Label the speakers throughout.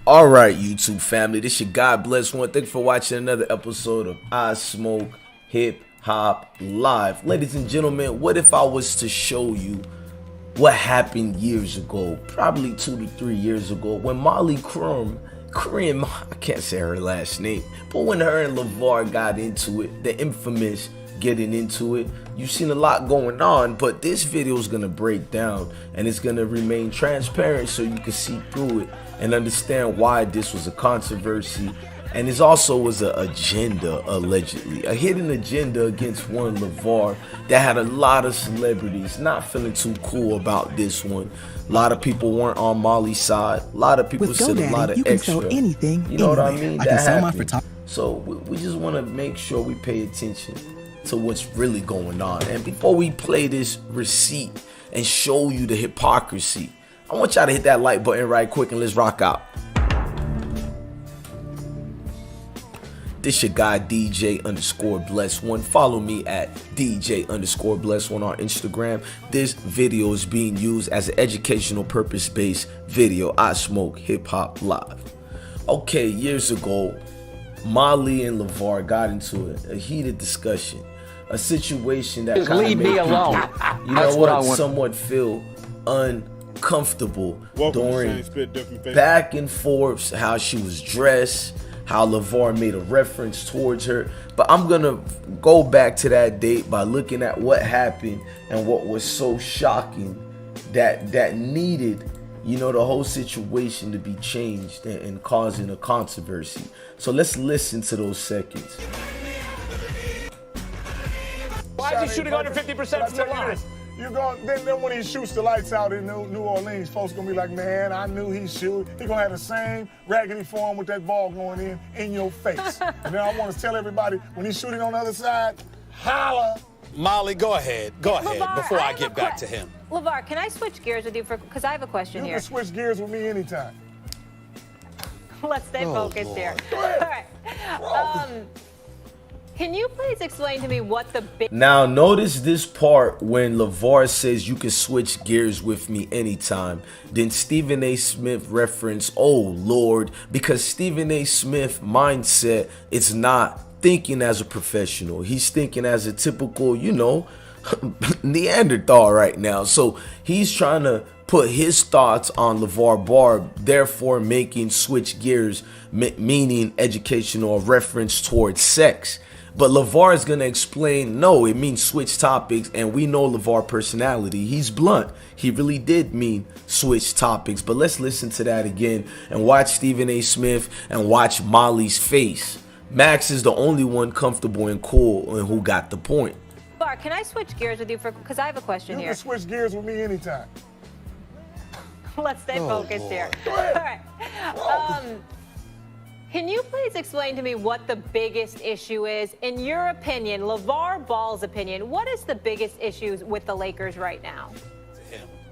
Speaker 1: All right, YouTube family, this your God Bless One. Thanks for watching another episode of I Smoke Hip Hop Live. Ladies and gentlemen, what if I was to show you what happened years ago, probably 2 to 3 years ago, when Molly Qerim, I can't say her last name, but when her and LaVar got into it, the infamous getting into it. You've seen a lot going on, but this video is gonna break down and it's gonna remain transparent so you can see through it and understand why this was a controversy. And it also was an agenda, allegedly, a hidden agenda against one LaVar that had a lot of celebrities not feeling too cool about this one. A lot of people weren't on Molly's side. A lot of people said a lot of
Speaker 2: you can
Speaker 1: extra.
Speaker 2: sell anything,
Speaker 1: you know what I mean?
Speaker 2: I can sell my photography.
Speaker 1: So we just want to make sure we pay attention to what's really going on. And before we play this receipt and show you the hypocrisy, I want y'all to hit that like button right quick and let's rock out. This your guy DJ_Bless1. Follow me at DJ_Bless1 on Instagram. This video is being used as an educational purpose-based video. I Smoke Hip Hop Live. Okay, years ago, Molly and LaVar got into a heated discussion. A situation that kind of made people, you know what, somewhat feel uncomfortable during back and forth, how she was dressed, how LaVar made a reference towards her. But I'm gonna go back to that date by looking at what happened and what was so shocking that needed, you know, the whole situation to be changed and causing a controversy. So let's listen to those seconds.
Speaker 3: Why is he shooting under 50% from the line?
Speaker 4: You go then when he shoots the lights out in New Orleans, folks gonna be like, man, I knew he'd shoot. He gonna have the same raggedy form with that ball going in your face. And then I want to tell everybody, when he's shooting on the other side, holla.
Speaker 3: Molly, go ahead
Speaker 5: LaVar,
Speaker 3: before I get back to him.
Speaker 5: LaVar, can I switch gears with you because I have a question here?
Speaker 4: You can switch gears with me anytime.
Speaker 5: Let's stay focused here. All right. Can you please explain to me what the big...
Speaker 1: Now, notice this part when LaVar says you can switch gears with me anytime. Then Stephen A. Smith reference, oh, Lord, because Stephen A. Smith mindset is not thinking as a professional. He's thinking as a typical, you know, Neanderthal right now. So he's trying to put his thoughts on LaVar Ball, therefore making switch gears, meaning educational reference towards sex. But LaVar is going to explain, no, it means switch topics, and we know LaVar personality. He's blunt. He really did mean switch topics. But let's listen to that again and watch Stephen A. Smith and watch Molly's face. Max is the only one comfortable and cool and who got the point.
Speaker 5: LaVar, can I switch gears with you because I have a question here?
Speaker 4: You can switch gears with me anytime.
Speaker 5: Let's stay focused here. All right. Can you please explain to me what the biggest issue is? In your opinion, LaVar Ball's opinion, what is the biggest issue with the Lakers right now?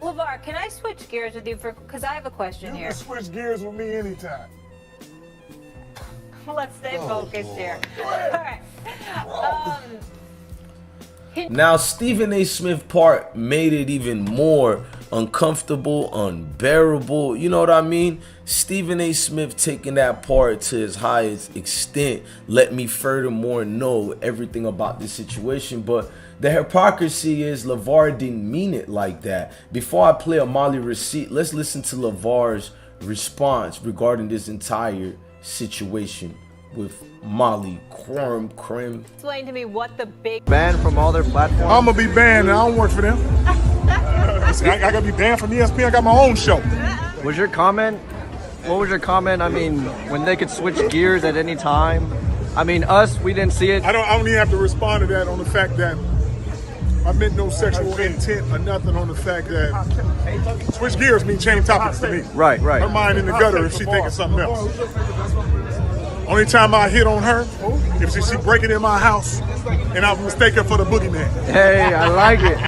Speaker 5: LaVar, can I switch gears with you because I have a question here?
Speaker 4: You can switch gears with me anytime.
Speaker 5: Let's stay focused here. All right.
Speaker 1: Now, Stephen A. Smith part made it even more uncomfortable, unbearable. You know what I mean? Stephen A. Smith taking that part to his highest extent let me furthermore know everything about this situation. But the hypocrisy is LaVar didn't mean it like that. Before I play a Molly receipt, let's listen to LaVar's response regarding this entire situation with Molly Qerim.
Speaker 5: Explain to me what the big...
Speaker 6: Banned from all their platforms?
Speaker 4: I'm gonna be banned. I don't work for them. I gotta be banned from ESPN. I got my own show.
Speaker 6: Was your comment? What was your comment? I mean, when they could switch gears at any time. I mean, us, we didn't see it.
Speaker 4: I don't even have to respond to that on the fact that I meant no sexual intent or nothing on the fact that switch gears mean change topics to me.
Speaker 6: Right.
Speaker 4: Her mind in the gutter if she thinking something else. Only time I hit on her if she breaking in my house and I mistake her for the boogeyman.
Speaker 6: Hey, I like it.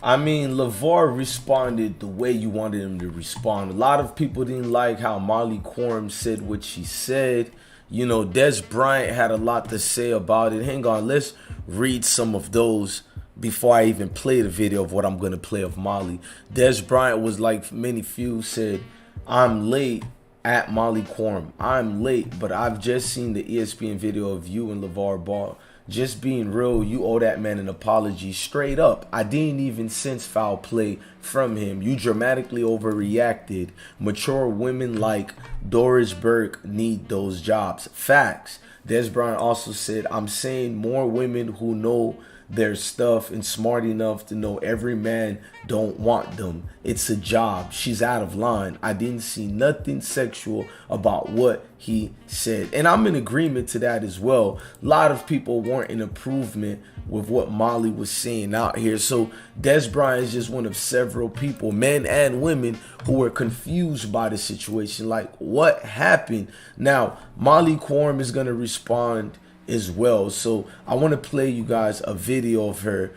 Speaker 1: I mean, LaVar responded the way you wanted him to respond. A lot of people didn't like how Molly Qerim said what she said. You know, Des Bryant had a lot to say about it. Hang on, let's read some of those before I even play the video of what I'm going to play of Molly. Des Bryant was like many few said, I'm late at Molly Qerim. I'm late, but I've just seen the ESPN video of you and LaVar Ball. Just being real, you owe that man an apology straight up. I didn't even sense foul play from him. You dramatically overreacted. Mature women like Doris Burke need those jobs. Facts. Des Bryant also said, I'm saying more women who know their stuff and smart enough to know every man don't want them. It's a job. She's out of line. I didn't see nothing sexual about what he said. And I'm in agreement to that as well. A lot of people weren't in improvement with what Molly was saying out here. So Des Bryant is just one of several people, men and women, who were confused by the situation. Like, what happened? Now, Molly Qerim is going to respond as well. So I want to play you guys a video of her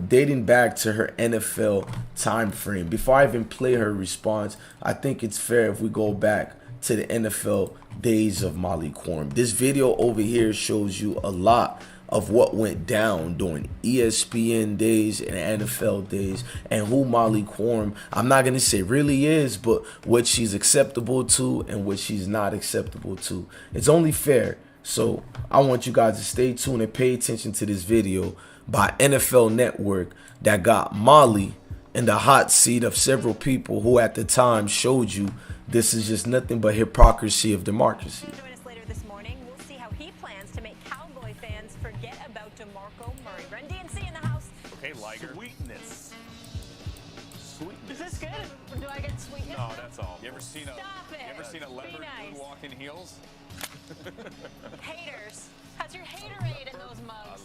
Speaker 1: dating back to her NFL time frame. Before I even play her response, I think it's fair if we go back to the NFL days of Molly Qerim. This video over here shows you a lot of what went down during ESPN days and NFL days, and who Molly Qerim, I'm not going to say really is, but what she's acceptable to and what she's not acceptable to. It's only fair. So I want you guys to stay tuned and pay attention to this video by NFL Network that got Molly in the hot seat of several people who at the time showed you this is just nothing but hypocrisy of democracy.
Speaker 2: Join us later this morning. We'll see how he plans to make Cowboy fans forget about DeMarco Murray. Run DNC in the house.
Speaker 3: Okay, Liger. Sweetness.
Speaker 2: Is this good? Or do I get sweetness?
Speaker 3: No, that's all. You ever seen
Speaker 2: Stop it.
Speaker 3: You ever seen a leopard
Speaker 2: nice.
Speaker 3: walk in heels?
Speaker 2: Haters. How's your haterade in those mugs?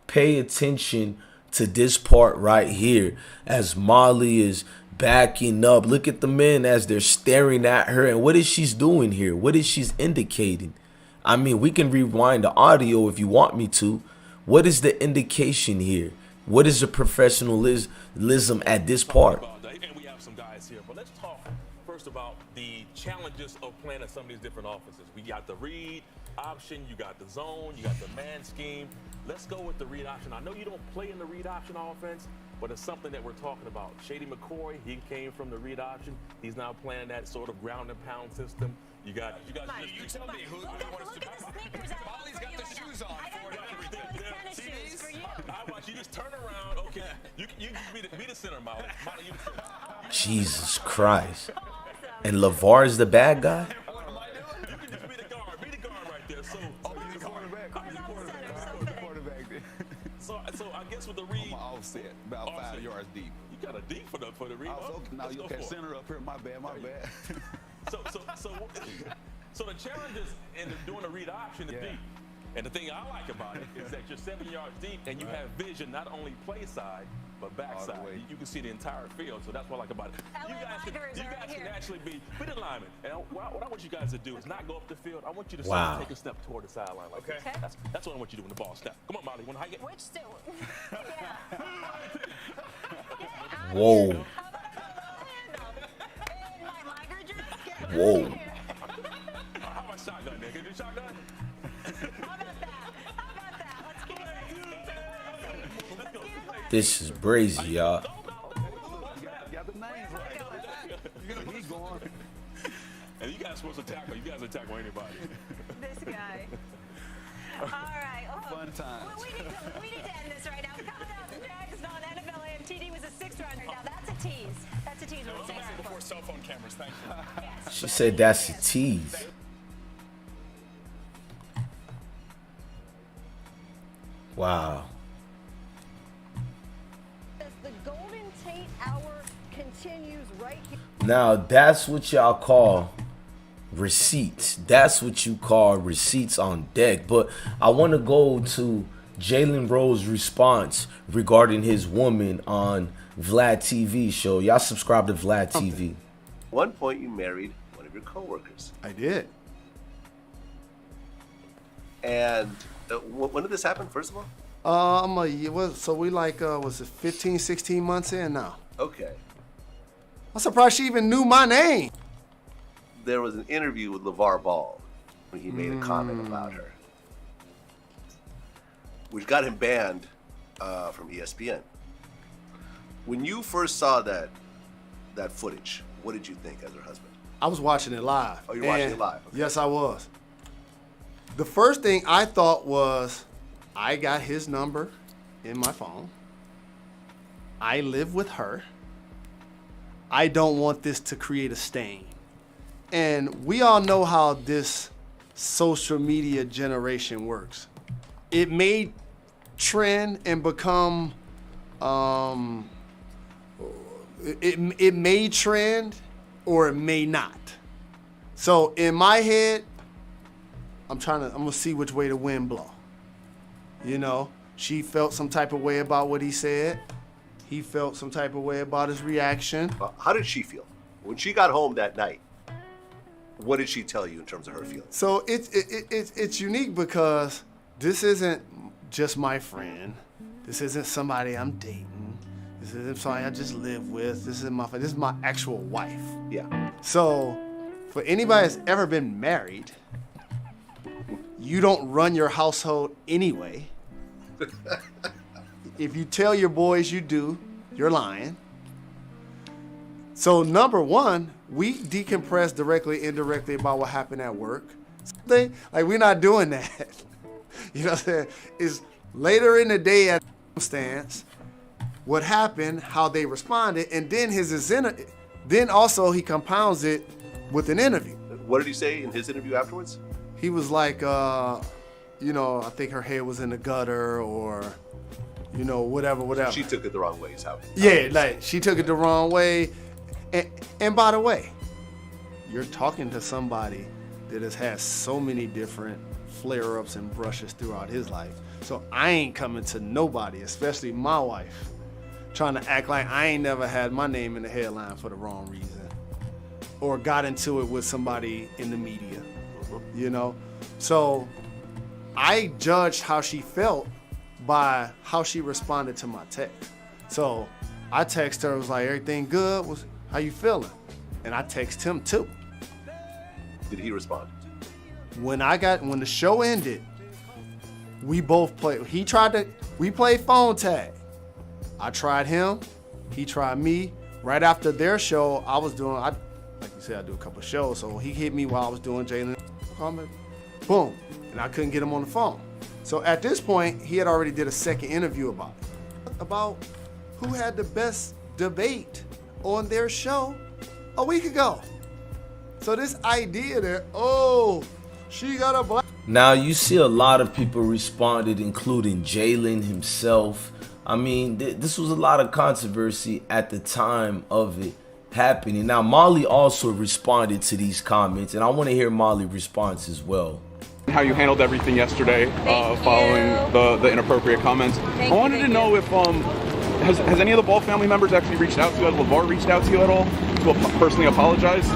Speaker 1: Pay attention to this part right here as Molly is backing up. Look at the men as they're staring at her. And what is she doing here? What is she indicating? I mean, we can rewind the audio if you want me to. What is the indication here? What is the professionalism at this part?
Speaker 7: And we have some guys here, but let's talk first about the challenges of playing at some of these different offenses. We got the read option, you got the zone, you got the man scheme. Let's go with the read option. I know you don't play in the read option offense, but it's something that we're talking about. Shady McCoy, he came from the read option. He's now playing that sort of ground and pound system. You guys
Speaker 3: tell me who wants to.
Speaker 2: Look at the sneakers I have
Speaker 3: Molly's
Speaker 2: for
Speaker 3: got
Speaker 2: you
Speaker 3: the
Speaker 2: right
Speaker 3: shoes
Speaker 2: now.
Speaker 3: on
Speaker 2: I
Speaker 3: for
Speaker 2: got
Speaker 3: it.
Speaker 2: those tennis shoes for you.
Speaker 7: I watch you just turn around. Okay, you just be the center, Molly. Molly, you the center.
Speaker 1: Jesus Christ. And LaVar is the bad guy?
Speaker 7: What am I doing? You can just be the guard. Be the guard right there. So,
Speaker 3: You're the quarterback.
Speaker 7: so I guess with the read,
Speaker 8: I'm offset, about 5 yards deep.
Speaker 7: you got a deep for the read.
Speaker 8: Oh, okay. Now
Speaker 7: Let's
Speaker 8: you
Speaker 7: go
Speaker 8: can
Speaker 7: for it.
Speaker 8: center up here. My bad.
Speaker 7: So the challenges in doing a read option is deep. And the thing I like about it is that you're 7 yards deep and you have vision not only play side, but backside.
Speaker 8: way.
Speaker 7: You can see the entire field, so that's what I like about it. You guys can actually be linemen. And what I want you guys to do is not go up the field. I want you to
Speaker 1: Wow.
Speaker 7: take a step toward the sideline. Like
Speaker 3: Okay.
Speaker 7: this. That's what I want you to do when the ball snap. Come on, Molly. You want to hike it?
Speaker 2: Which still?
Speaker 1: Whoa.
Speaker 2: In my Liger dress? Get
Speaker 1: Whoa.
Speaker 2: out of here.
Speaker 7: How about shotgun, nigga? Do shotgun?
Speaker 2: How about that? Let's get it.
Speaker 1: This is brazy, y'all.
Speaker 8: Got the names right. He's going.
Speaker 7: And you guys supposed to tackle. You guys will tackle anybody.
Speaker 2: This guy. All right. Oh,
Speaker 8: Fun times.
Speaker 2: we need to end this right now. Coming up next on NFL AM, TD was a 6th-rounder. Now that's a tease. That's a tease. We're saying
Speaker 3: Before cell phone cameras, thank you.
Speaker 1: She said that's a tease. Wow.
Speaker 9: The Golden Tate Hour continues right here.
Speaker 1: Now that's what y'all call receipts. That's what you call receipts on deck. But I want to go to Jalen Rose's response regarding his woman on Vlad TV show. Y'all subscribe to Vlad TV.
Speaker 10: At one point, you married one of your coworkers.
Speaker 11: I did.
Speaker 10: And when did this happen, first of all?
Speaker 11: I'm a year. So we was it 15, 16 months in now?
Speaker 10: Okay.
Speaker 11: I'm surprised she even knew my name.
Speaker 10: There was an interview with LaVar Ball when he made a comment about her, which got him banned from ESPN. When you first saw that footage, What did you think as her husband?
Speaker 11: I was watching it live.
Speaker 10: Oh, you're watching it live? Okay.
Speaker 11: Yes, I was. The first thing I thought was, I got his number in my phone. I live with her. I don't want this to create a stain. And we all know how this social media generation works. It may trend and become, it may trend or it may not. So in my head, I'm gonna see which way the wind blow. You know, she felt some type of way about what he said. He felt some type of way about his reaction.
Speaker 10: How did she feel when she got home that night? What did she tell you in terms of her feelings?
Speaker 11: So it's unique because this isn't just my friend. This isn't somebody I'm dating. This isn't somebody I just live with. This is my actual wife.
Speaker 10: Yeah.
Speaker 11: So for anybody that's ever been married, you don't run your household anyway. If you tell your boys you do, you're lying. So number one, we decompress directly, indirectly about what happened at work. Like, we're not doing that. You know what I'm saying? It's later in the day at the stance, what happened, how they responded, and then then also he compounds it with an interview.
Speaker 10: What did he say in his interview afterwards?
Speaker 11: He was like, you know, I think her head was in the gutter, or, you know, whatever.
Speaker 10: She took it the wrong way, is how.
Speaker 11: Yeah, like she took it the wrong way. And by the way, you're talking to somebody that has had so many different flare-ups and brushes throughout his life. So I ain't coming to nobody, especially my wife, trying to act like I ain't never had my name in the headline for the wrong reason, or got into it with somebody in the media, you know? So I judged how she felt by how she responded to my text. So I text her, was like, everything good? How you feeling? And I text him too.
Speaker 10: Did he respond?
Speaker 11: When the show ended, we both played. We played phone tag. I tried him, he tried me. Right after their show, like you said, I do a couple of shows. So he hit me while I was doing Jalen. Boom. And I couldn't get him on the phone. So at this point, he had already did a second interview about who had the best debate on their show a week ago. So this idea that, she got a black.
Speaker 1: Now you see a lot of people responded, including Jalen himself. I mean, this was a lot of controversy at the time of it happening. Now Molly also responded to these comments, and I want to hear Molly's response as well.
Speaker 12: How you handled everything yesterday, following the inappropriate comments. I wanted to know if has any of the Ball family members actually reached out to you? Has LaVar reached out to you at all to personally apologize?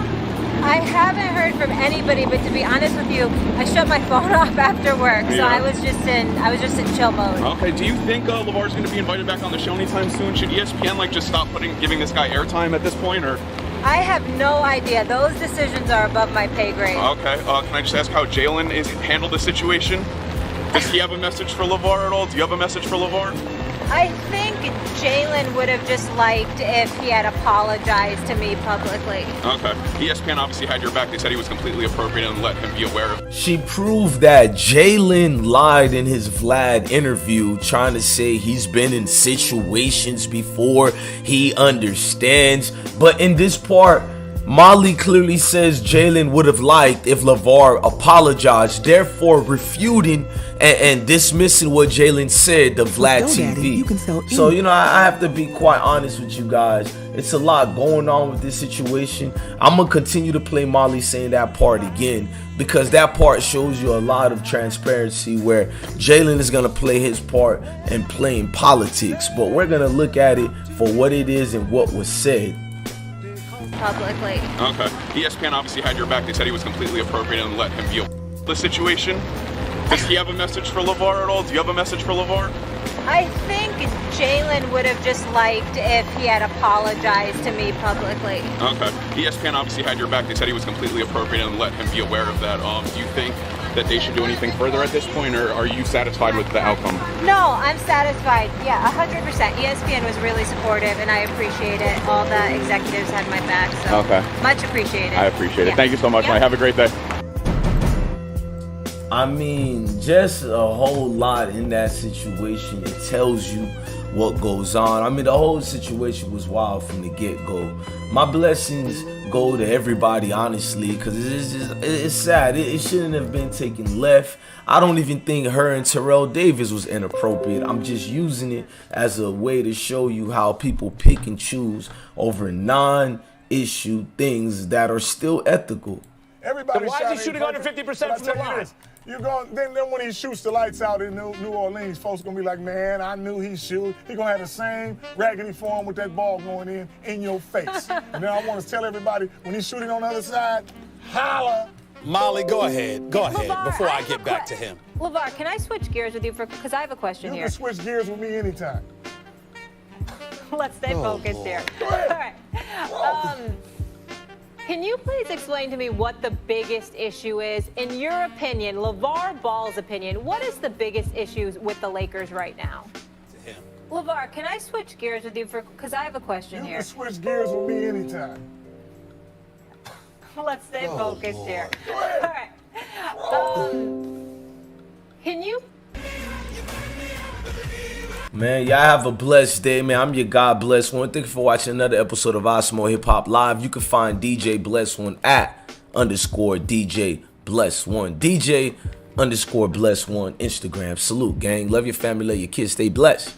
Speaker 5: I haven't heard from anybody, but to be honest with you, I shut my phone off after work, so I was just in chill mode.
Speaker 12: Okay. Do you think LaVar's going to be invited back on the show anytime soon? Should ESPN just stop giving this guy airtime at this point, or?
Speaker 5: I have no idea. Those decisions are above my pay grade.
Speaker 12: Okay. Can I just ask how Jalen handled the situation? Does he have a message for LaVar at all? Do you have a message for LaVar?
Speaker 5: I think Jalen would have just liked if he had apologized to me publicly.
Speaker 12: Okay. ESPN obviously had your back. They said he was completely appropriate and let him be aware of it.
Speaker 1: She proved that Jalen lied in his Vlad interview, trying to say he's been in situations before, he understands. But in this part, Molly clearly says Jalen would have liked if LaVar apologized, therefore refuting and dismissing what Jalen said to Vlad TV. So, you know, I have to be quite honest with you guys. It's a lot going on with this situation. I'm going to continue to play Molly saying that part again, because that part shows you a lot of transparency where Jalen is going to play his part and playing politics. But we're going to look at it for what it is and what was said.
Speaker 5: Publicly.
Speaker 12: Okay. ESPN obviously had your back. They said he was completely appropriate and let him be aware of the situation. Does he have a message for LaVar at all? Do you have a message for LaVar?
Speaker 5: I think Jalen would have just liked if he had apologized to me publicly.
Speaker 12: Okay. ESPN obviously had your back. They said he was completely appropriate and let him be aware of that. Do you think that they should do anything further at this point, or are you satisfied with the outcome?
Speaker 5: No, I'm satisfied. Yeah, 100%. ESPN was really supportive, and I appreciate it. All the executives had my back, so
Speaker 12: Okay.
Speaker 5: much appreciated.
Speaker 12: I appreciate it.
Speaker 5: Yeah.
Speaker 12: Thank you so much,
Speaker 5: Yeah.
Speaker 12: Mike. Have a great day.
Speaker 1: I mean, just a whole lot in that situation. It tells you what goes on. I mean, the whole situation was wild from the get-go. My blessings go to everybody, honestly, because it's sad. It shouldn't have been taken left. I don't even think her and Terrell Davis was inappropriate. I'm just using it as a way to show you how people pick and choose over non-issue things that are still ethical.
Speaker 4: Everybody
Speaker 3: Then why is he shooting under 50% from the line?
Speaker 4: You're going, then when he shoots the lights out in New Orleans, folks gonna be like, man, I knew he shoot. He gonna have the same raggedy form with that ball going in your face. And then I want to tell everybody, when he's shooting on the other side, holla.
Speaker 3: Molly, go ahead. Go ahead
Speaker 5: LaVar,
Speaker 3: before I
Speaker 5: have
Speaker 3: get
Speaker 5: a
Speaker 3: back to him.
Speaker 5: LaVar, can I switch gears with you because I have a question
Speaker 4: You
Speaker 5: here.
Speaker 4: can switch gears with me anytime.
Speaker 5: Let's stay focused here. All right. Can you please explain to me what the biggest issue is? In your opinion, LaVar Ball's opinion, what is the biggest issues with the Lakers right now?
Speaker 3: To him.
Speaker 5: LaVar, can I switch gears with you because I have a question
Speaker 4: You
Speaker 5: here.
Speaker 4: can switch gears with me anytime.
Speaker 5: Let's stay focused here. All right. Can you?
Speaker 1: Man, y'all have a blessed day, man. I'm your God Bless One. Thank you for watching another episode of IsmokeHiphop Live. You can find DJ Bless One at _DJ Bless One. DJ _Bless One Instagram. Salute, gang. Love your family, love your kids. Stay blessed.